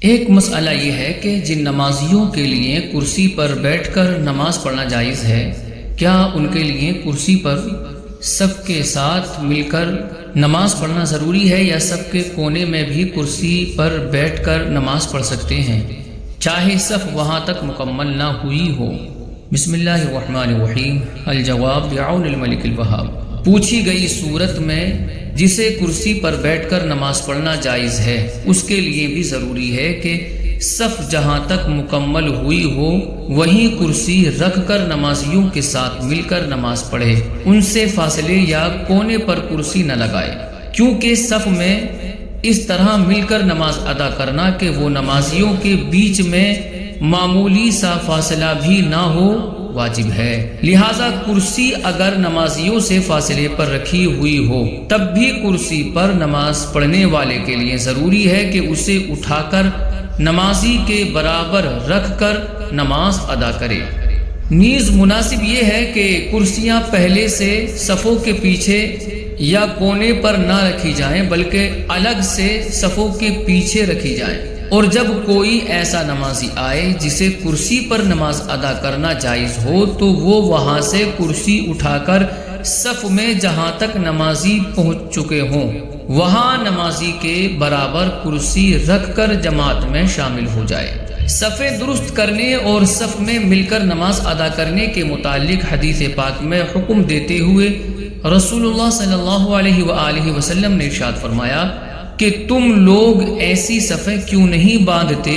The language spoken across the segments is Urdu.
ایک مسئلہ یہ ہے کہ جن نمازیوں کے لیے کرسی پر بیٹھ کر نماز پڑھنا جائز ہے، کیا ان کے لیے کرسی پر صف کے ساتھ مل کر نماز پڑھنا ضروری ہے، یا صف کے کونے میں بھی کرسی پر بیٹھ کر نماز پڑھ سکتے ہیں چاہے صف وہاں تک مکمل نہ ہوئی ہو؟ بسم اللہ الرحمن الرحیم۔ الجواب بعون الملک الوہاب۔ پوچھی گئی صورت میں جسے کرسی پر بیٹھ کر نماز پڑھنا جائز ہے، اس کے لیے بھی ضروری ہے کہ صف جہاں تک مکمل ہوئی ہو وہیں کرسی رکھ کر نمازیوں کے ساتھ مل کر نماز پڑھے، ان سے فاصلے یا کونے پر کرسی نہ لگائے، کیونکہ صف میں اس طرح مل کر نماز ادا کرنا کہ وہ نمازیوں کے بیچ میں معمولی سا فاصلہ بھی نہ ہو واجب ہے۔ لہذا کرسی اگر نمازیوں سے فاصلے پر رکھی ہوئی ہو تب بھی کرسی پر نماز پڑھنے والے کے لیے ضروری ہے کہ اسے اٹھا کر نمازی کے برابر رکھ کر نماز ادا کرے۔ نیز مناسب یہ ہے کہ کرسیاں پہلے سے صفوں کے پیچھے یا کونے پر نہ رکھی جائیں بلکہ الگ سے صفوں کے پیچھے رکھی جائیں، اور جب کوئی ایسا نمازی آئے جسے کرسی پر نماز ادا کرنا جائز ہو تو وہ وہاں سے کرسی اٹھا کر صف میں جہاں تک نمازی پہنچ چکے ہوں وہاں نمازی کے برابر کرسی رکھ کر جماعت میں شامل ہو جائے۔ صفیں درست کرنے اور صف میں مل کر نماز ادا کرنے کے متعلق حدیث پاک میں حکم دیتے ہوئے رسول اللہ صلی اللہ علیہ وآلہ وسلم نے ارشاد فرمایا کہ تم لوگ ایسی صفیں کیوں نہیں باندھتے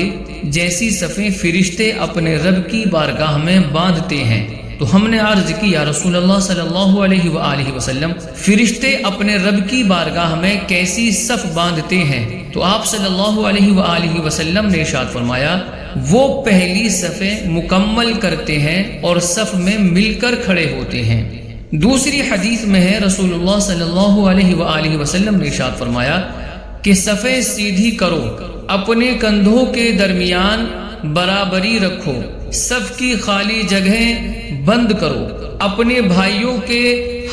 جیسی صفیں فرشتے اپنے رب کی بارگاہ میں باندھتے ہیں؟ تو ہم نے عرض کی یا رسول اللہ صلی اللہ علیہ وآلہ وسلم، فرشتے اپنے رب کی بارگاہ میں کیسی صف باندھتے ہیں؟ تو آپ صلی اللہ علیہ وآلہ وسلم نے ارشاد فرمایا وہ پہلی صفیں مکمل کرتے ہیں اور صف میں مل کر کھڑے ہوتے ہیں۔ دوسری حدیث میں ہے رسول اللہ صلی اللہ علیہ وآلہ وسلم نے ارشاد فرمایا کہ صفیں سیدھی کرو، اپنے کندھوں کے درمیان برابری رکھو، صف کی خالی جگہیں بند کرو، اپنے بھائیوں کے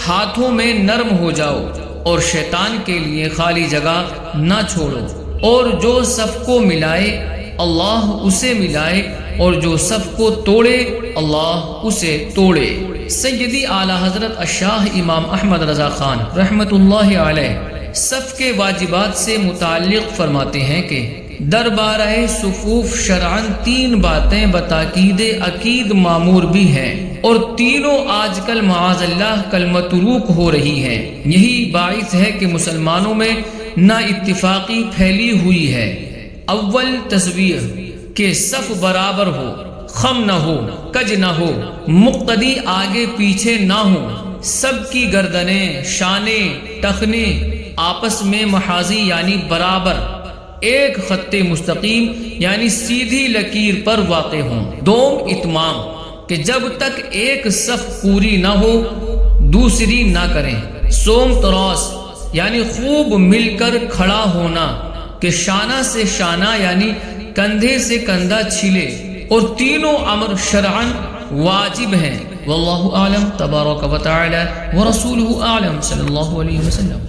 ہاتھوں میں نرم ہو جاؤ اور شیطان کے لیے خالی جگہ نہ چھوڑو، اور جو صف کو ملائے اللہ اسے ملائے، اور جو صف کو توڑے اللہ اسے توڑے۔ سیدی اعلیٰ حضرت الشاہ امام احمد رضا خان رحمت اللہ علیہ صف کے واجبات سے متعلق فرماتے ہیں کہ دربارہ صفوف شرعاً تین باتیں بتاکید عقید معمور بھی ہیں، اور تینوں آج کل معاذ اللہ کل متروک ہو رہی ہیں۔ یہی باعث ہے کہ مسلمانوں میں نا اتفاقی پھیلی ہوئی ہے۔ اول تصویر کہ صف برابر ہو، خم نہ ہو، کج نہ ہو، مقتدی آگے پیچھے نہ ہو، سب کی گردنیں، شانے، ٹخنے آپس میں محاذی یعنی برابر ایک خط مستقیم یعنی سیدھی لکیر پر واقع ہوں۔ دوم اتمام کہ جب تک ایک صف پوری نہ ہو دوسری نہ کریں۔ سوم تراس یعنی خوب مل کر کھڑا ہونا کہ شانہ سے شانہ یعنی کندھے سے کندھا چھلے، اور تینوں امر شرعاً واجب ہیں۔ واللہ اعلم تبارک و تعالی ورسولہ اعلم صلی اللہ علیہ وسلم۔